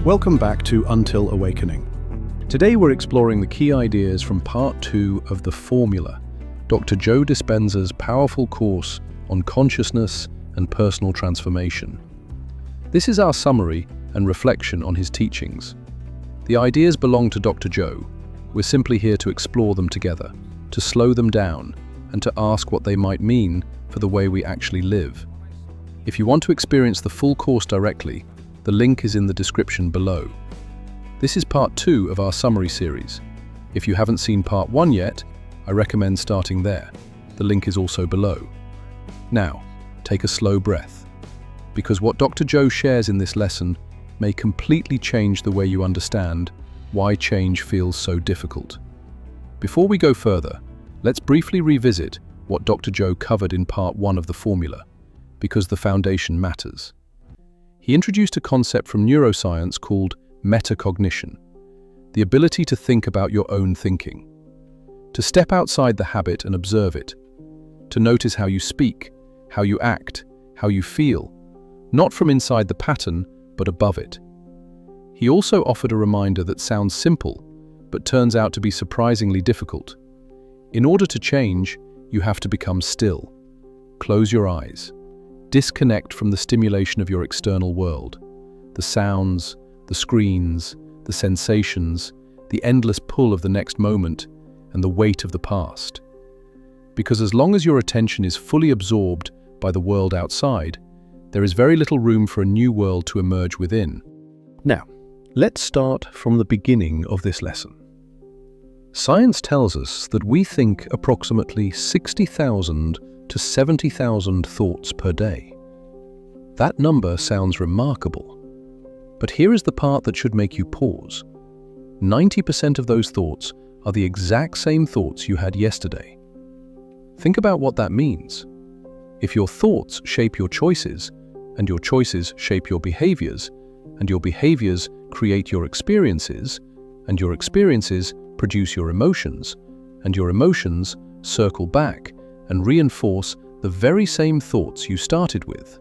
Welcome back to Until Awakening. Today we're exploring the key ideas from part 2 of The Formula, Dr. Joe Dispenza's powerful course on consciousness and personal transformation. This is our summary and reflection on his teachings. The ideas belong to Dr. Joe. We're simply here to explore them together, to slow them down, and to ask what they might mean for the way we actually live. If you want to experience the full course directly, the link is in the description below. This is part 2 of our summary series. If you haven't seen part 1 yet, I recommend starting there. The link is also below. Now, take a slow breath, because what Dr. Joe shares in this lesson may completely change the way you understand why change feels so difficult. Before we go further, let's briefly revisit what Dr. Joe covered in part 1 of The Formula, because the foundation matters. He introduced a concept from neuroscience called metacognition, the ability to think about your own thinking, to step outside the habit and observe it, to notice how you speak, how you act, how you feel, not from inside the pattern, but above it. He also offered a reminder that sounds simple, but turns out to be surprisingly difficult. In order to change, you have to become still. Close your eyes. Disconnect from the stimulation of your external world, the sounds, the screens, the sensations, the endless pull of the next moment, and the weight of the past. Because as long as your attention is fully absorbed by the world outside, there is very little room for a new world to emerge within. Now, let's start from the beginning of this lesson. Science tells us that we think approximately 60,000 to 70,000 thoughts per day. That number sounds remarkable, but here is the part that should make you pause. 90% of those thoughts are the exact same thoughts you had yesterday. Think about what that means. If your thoughts shape your choices, and your choices shape your behaviors, and your behaviors create your experiences, and your experiences produce your emotions, and your emotions circle back and reinforce the very same thoughts you started with,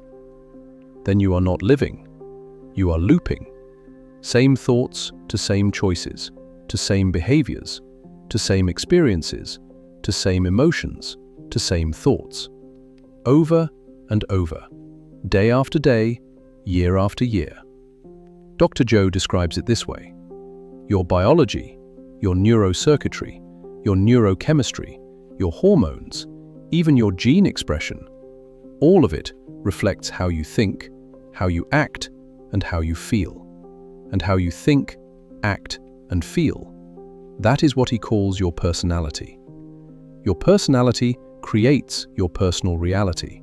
then you are not living. You are looping. Same thoughts to same choices, to same behaviors, to same experiences, to same emotions, to same thoughts. Over and over, day after day, year after year. Dr. Joe describes it this way. Your biology, your neurocircuitry, your neurochemistry, your hormones, even your gene expression, all of it reflects how you think, how you act, and how you feel. And how you think, act, and feel. That is what he calls your personality. Your personality creates your personal reality.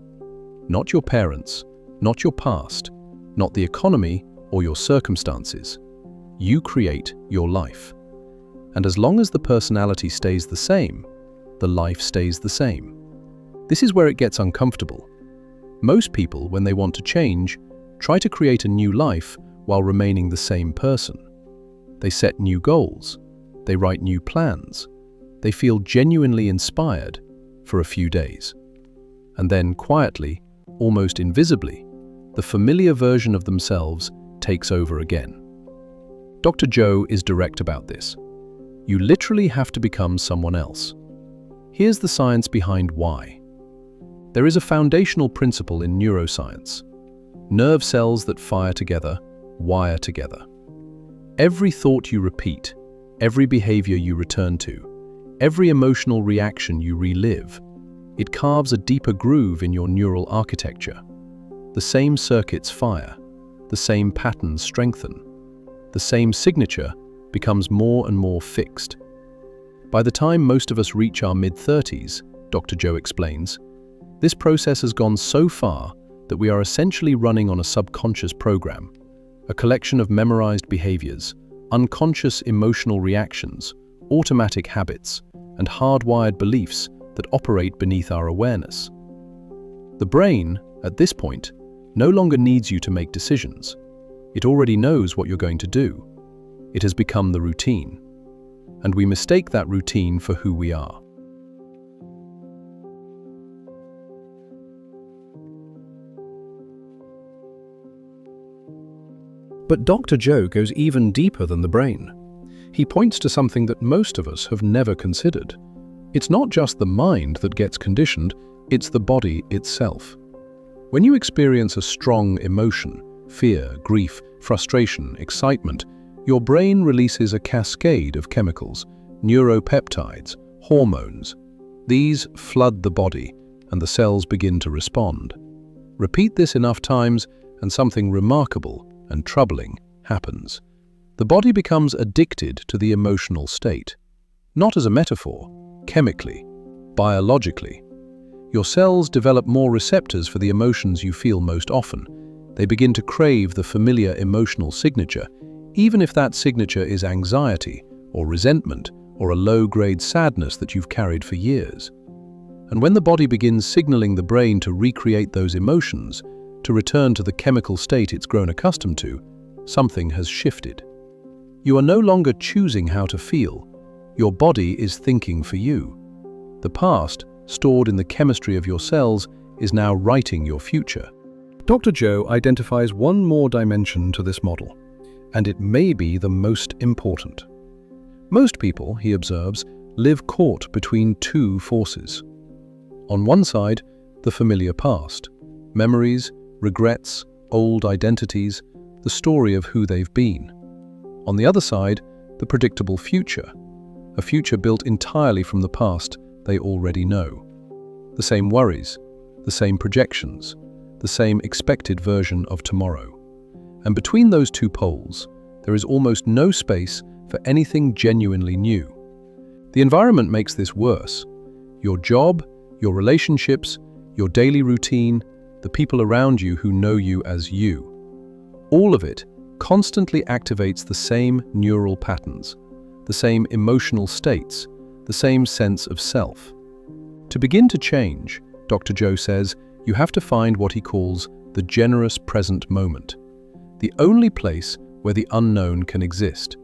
Not your parents, not your past, not the economy or your circumstances. You create your life. And as long as the personality stays the same, the life stays the same. This is where it gets uncomfortable. Most people, when they want to change, try to create a new life while remaining the same person. They set new goals. They write new plans. They feel genuinely inspired for a few days. And then quietly, almost invisibly, the familiar version of themselves takes over again. Dr. Joe is direct about this. You literally have to become someone else. Here's the science behind why. There is a foundational principle in neuroscience. Nerve cells that fire together, wire together. Every thought you repeat, every behavior you return to, every emotional reaction you relive, it carves a deeper groove in your neural architecture. The same circuits fire, the same patterns strengthen, the same signature becomes more and more fixed. By the time most of us reach our mid-30s, Dr. Joe explains, this process has gone so far that we are essentially running on a subconscious program, a collection of memorized behaviors, unconscious emotional reactions, automatic habits, and hardwired beliefs that operate beneath our awareness. The brain, at this point, no longer needs you to make decisions. It already knows what you're going to do. It has become the routine. And we mistake that routine for who we are. But Dr. Joe goes even deeper than the brain. He points to something that most of us have never considered. It's not just the mind that gets conditioned, it's the body itself. When you experience a strong emotion, fear, grief, frustration, excitement, your brain releases a cascade of chemicals, neuropeptides, hormones. These flood the body, and the cells begin to respond. Repeat this enough times, and something remarkable and troubling happens. The body becomes addicted to the emotional state. Not as a metaphor, chemically, biologically. Your cells develop more receptors for the emotions you feel most often. They begin to crave the familiar emotional signature, even if that signature is anxiety or resentment or a low-grade sadness that you've carried for years. And when the body begins signaling the brain to recreate those emotions, to return to the chemical state it's grown accustomed to, something has shifted. You are no longer choosing how to feel. Your body is thinking for you. The past, stored in the chemistry of your cells, is now writing your future. Dr. Joe identifies one more dimension to this model, and it may be the most important. Most people, he observes, live caught between two forces. On one side, the familiar past, memories, regrets, old identities, the story of who they've been. On the other side, the predictable future, a future built entirely from the past they already know. The same worries, the same projections, the same expected version of tomorrow. And between those two poles, there is almost no space for anything genuinely new. The environment makes this worse. Your job, your relationships, your daily routine, the people around you who know you as you. All of it constantly activates the same neural patterns, the same emotional states, the same sense of self. To begin to change, Dr. Joe says, you have to find what he calls the generous present moment, the only place where the unknown can exist,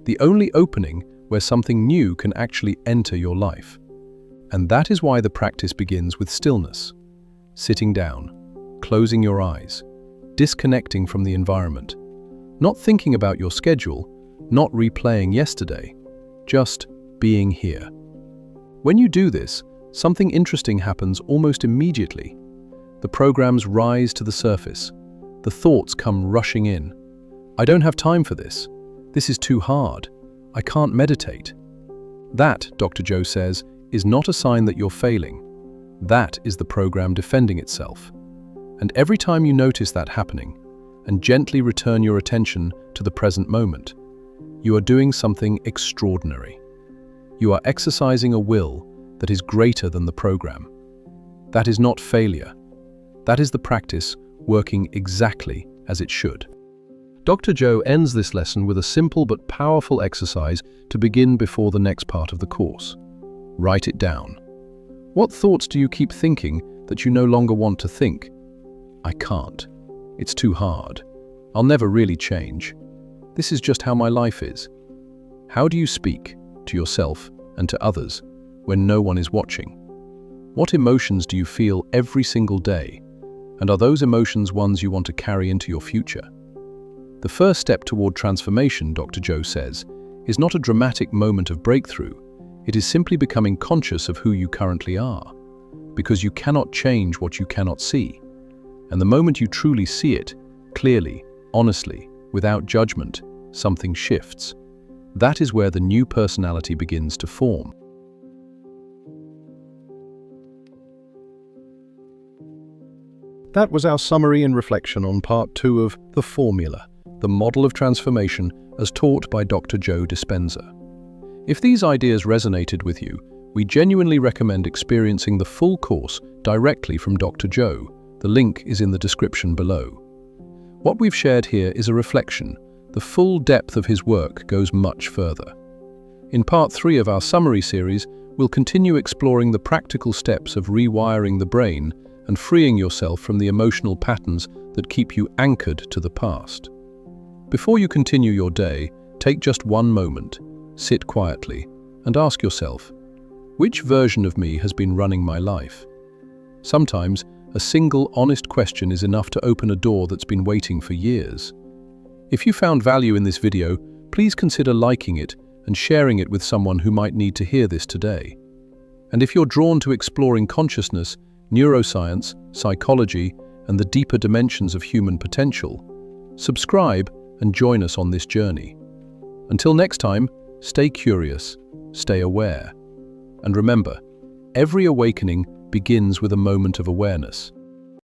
the only opening where something new can actually enter your life. And that is why the practice begins with stillness, sitting down, closing your eyes, disconnecting from the environment, not thinking about your schedule, not replaying yesterday, just being here. When you do this, something interesting happens almost immediately. The programs rise to the surface. The thoughts come rushing in. I don't have time for this. This is too hard. I can't meditate. That, Dr. Joe says, is not a sign that you're failing. That is the program defending itself. And every time you notice that happening, and gently return your attention to the present moment, you are doing something extraordinary. You are exercising a will that is greater than the program. That is not failure. That is the practice working exactly as it should. Dr. Joe ends this lesson with a simple but powerful exercise to begin before the next part of the course. Write it down. What thoughts do you keep thinking that you no longer want to think? I can't. It's too hard. I'll never really change. This is just how my life is. How do you speak to yourself and to others when no one is watching? What emotions do you feel every single day? And are those emotions ones you want to carry into your future? The first step toward transformation, Dr. Joe says, is not a dramatic moment of breakthrough. It is simply becoming conscious of who you currently are, because you cannot change what you cannot see. And the moment you truly see it, clearly, honestly, without judgment, something shifts. That is where the new personality begins to form. That was our summary and reflection on part 2 of The Formula, the model of transformation as taught by Dr. Joe Dispenza. If these ideas resonated with you, we genuinely recommend experiencing the full course directly from Dr. Joe. The link is in the description below. What we've shared here is a reflection. The full depth of his work goes much further. In part 3 of our summary series, we'll continue exploring the practical steps of rewiring the brain and freeing yourself from the emotional patterns that keep you anchored to the past. Before you continue your day, take just one moment, sit quietly, and ask yourself, which version of me has been running my life? Sometimes, a single honest question is enough to open a door that's been waiting for years. If you found value in this video, please consider liking it and sharing it with someone who might need to hear this today. And if you're drawn to exploring consciousness, neuroscience, psychology, and the deeper dimensions of human potential, subscribe and join us on this journey. Until next time, stay curious, stay aware. And remember, every awakening begins with a moment of awareness.